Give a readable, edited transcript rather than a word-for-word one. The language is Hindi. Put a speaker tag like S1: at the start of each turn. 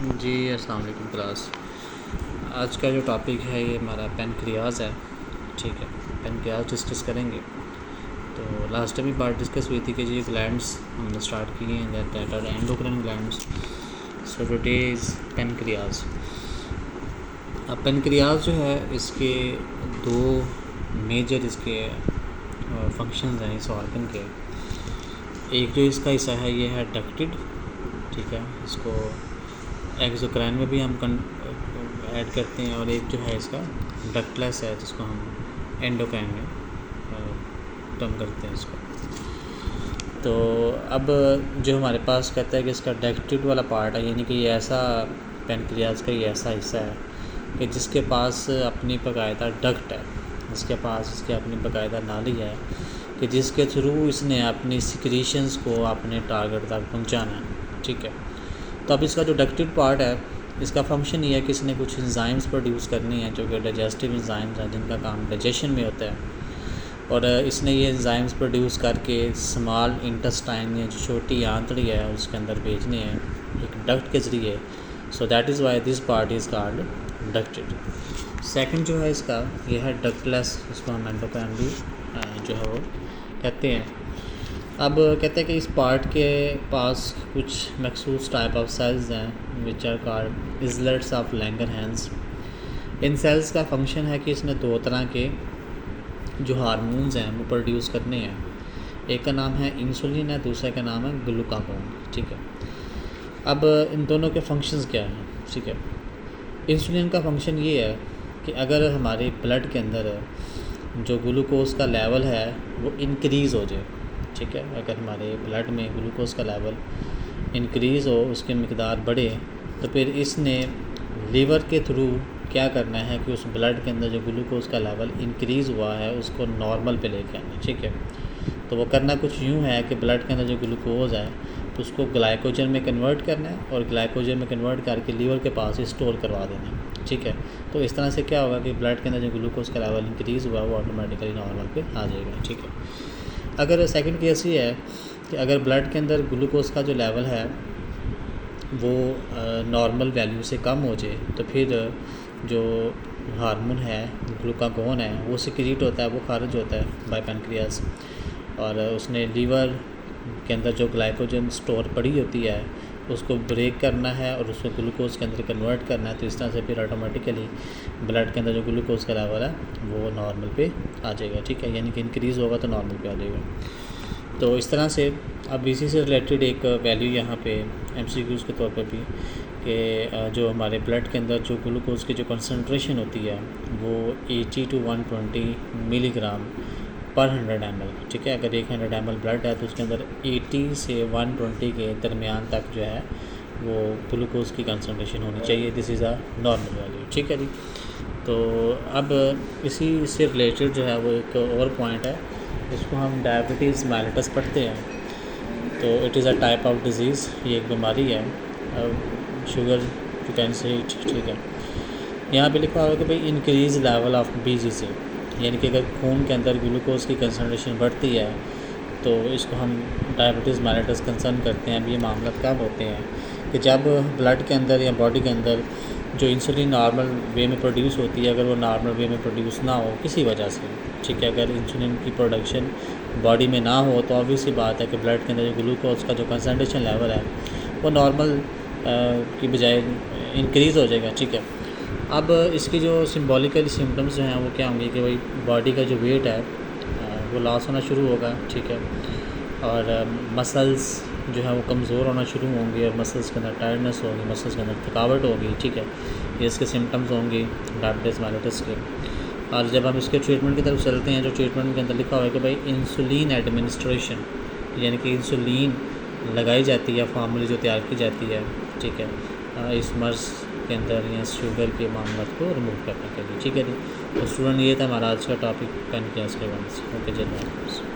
S1: जी अस्सलाम वालेकुम क्लास। आज का जो टॉपिक है ये हमारा पेनक्रियाज है। ठीक है, पेनक्रियाज डिस्कस करेंगे। तो लास्ट टाइम भी बात डिस्कस हुई थी कि ये ग्लैंड्स हमने स्टार्ट किए हैं, that are endocrine glands. So today is pancreas. अब पेनक्रियाज जो है इसके दो मेजर इसके फंक्शंस हैं इस ऑर्गन के। एक जो इसका हिस्सा है ये है डक्टेड। ठीक है, इसको एक्सोक्राइन में भी हम ऐड करते हैं, और एक जो है इसका डक्टलेस है जिसको हम एंडोक्राइन में टर्म करते हैं इसको। तो अब जो हमारे पास कहता है कि इसका डक्टेड वाला पार्ट है, यानी कि ये ऐसा पेनक्रियाज का ये ऐसा हिस्सा है कि जिसके पास अपनी बाकायदा डक्ट है, इसके पास इसकी अपनी बाकायदा नाली है कि जिसके थ्रू इसने अपनी सिक्रीशंस को अपने टारगेट तक पहुंचाना है। ठीक है, तो अब इसका जो डक्टेड पार्ट है इसका फंक्शन ये है कि इसने कुछ एंजाइम्स प्रोड्यूस करनी है जो कि डाइजेस्टिव एंजाइम्स हैं, जिनका काम डाइजेशन में होता है। और इसने ये एंजाइम्स प्रोड्यूस करके स्मॉल इंटेस्टाइन या जो छोटी आंतड़ी है उसके अंदर भेजने हैं एक डक्ट के ज़रिए। So that is why this part is called ducted. Second जो है इसका ये है डक्टलेस, इसको हम एंडोक्राइन भी जो है वो कहते हैं। अब कहते हैं कि इस पार्ट के पास कुछ मखसूस टाइप ऑफ सेल्स हैं which are called islets of Langerhans. इन सेल्स का फंक्शन है कि इसने दो तरह के जो हार्मोन्स हैं वो प्रोड्यूस करने हैं। एक का नाम है इंसुलिन है, दूसरे का नाम है ग्लूकागोन। ठीक है, अब इन दोनों के फंक्शंस क्या हैं। ठीक है, इंसुलिन का फंक्शन ये है कि अगर हमारे ब्लड के अंदर जो ग्लूकोज का लेवल है वो इंक्रीज़ हो जाए। ठीक है, अगर हमारे ब्लड में ग्लूकोज का लेवल इंक्रीज़ हो, उसकी मकदार बढ़े, तो फिर इसने लीवर के थ्रू क्या करना है कि उस ब्लड के अंदर जो ग्लूकोज का लेवल इंक्रीज़ हुआ है उसको नॉर्मल पे लेके आना। ठीक है, तो वो करना कुछ यूँ है कि ब्लड के अंदर जो ग्लूकोज है तो उसको ग्लाइकोजन में कन्वर्ट करना है, और ग्लाइकोजन में कन्वर्ट करके लीवर के पास ही स्टोर करवा देना है। ठीक है, तो इस तरह से क्या होगा कि ब्लड के अंदर जो ग्लूकोज का लेवल इंक्रीज़ हुआ वो ऑटोमेटिकली नॉर्मल पे आ जाएगा। ठीक है, अगर सेकंड केस ये है कि अगर ब्लड के अंदर ग्लूकोज का जो लेवल है वो नॉर्मल वैल्यू से कम हो जाए, तो फिर जो हार्मोन है ग्लूकागोन है वो सिक्रीट होता है, वो खारिज होता है बाय पेनक्रियाज, और उसने लीवर के अंदर जो ग्लाइकोजन स्टोर पड़ी होती है उसको ब्रेक करना है और उसको ग्लूकोज के अंदर कन्वर्ट करना है। तो इस तरह से फिर ऑटोमेटिकली ब्लड के अंदर जो ग्लूकोज का लेवल है वो नॉर्मल पे आ जाएगा। ठीक है, यानी कि इंक्रीज़ होगा तो नॉर्मल पे आ जाएगा। तो इस तरह से अब इसी से रिलेटेड एक वैल्यू यहाँ पे एमसीक्यूज़ के तौर पे भी कि जो हमारे ब्लड के अंदर जो ग्लूकोज की जो कंसनट्रेशन होती है वो 80 to 120 मिलीग्राम पर 100 ml। ठीक है, अगर 100 ml ब्लड है तो उसके अंदर 80 से 120 के दरमियान तक जो है वो ग्लूकोज की कंसनट्रेशन होनी चाहिए। This is a normal value. ठीक है जी, तो अब इसी से रिलेटेड जो है वो एक और पॉइंट है, इसको हम डायबिटीज़ मेलिटस पढ़ते हैं। तो it is a type of disease, ये एक बीमारी है शुगर यूटेंसिट। ठीक है, यहाँ पे लिखा हुआ है कि भाई इंक्रीज़ लेवल ऑफ BGC, यानी कि अगर खून के अंदर ग्लूकोज की कंसनट्रेशन बढ़ती है तो इसको हम डायबिटीज़ मेलिटस कंसर्न करते हैं। अब ये मामला कब होते हैं कि जब ब्लड के अंदर या बॉडी के अंदर जो इंसुलिन नॉर्मल वे में प्रोड्यूस होती है, अगर वो नॉर्मल वे में प्रोड्यूस ना हो किसी वजह से। ठीक है, अगर इंसुलिन की प्रोडक्शन बॉडी में ना हो तो ऑब्वियस सी बात है कि ब्लड के अंदर जो ग्लूकोज का जो कंसनट्रेशन लेवल है वो नॉर्मल की बजाय इंक्रीज़ हो जाएगा। ठीक है, अब इसकी जो सिंबॉलिकल सिम्टम्स जो हैं वो क्या होंगे कि भाई बॉडी का जो वेट है वो लॉस होना शुरू होगा। ठीक है, और मसल्स जो है वो कमज़ोर होना शुरू होंगे, और मसल्स के अंदर टायर्डनेस होगी, मसल्स के अंदर थकावट होगी। ठीक है, ये इसके सिम्टम्स होंगे डायबिटीज़ मेलिटस के। और जब हम इसके ट्रीटमेंट की तरफ चलते हैं, जो ट्रीटमेंट के अंदर लिखा हुआ है कि भाई इंसुलिन एडमिनिस्ट्रेशन, यानी कि इंसुलिन लगाई जाती है, फार्मूली जो तैयार की जाती है। ठीक है, इस मर्ज़ के अंदर या शुगर के मामलों को रिमूव करने के लिए। ठीक है जी, तो स्टूडेंट ये था हमारा आज का टॉपिक पेनक्रियाज के बारे में। ओके जी।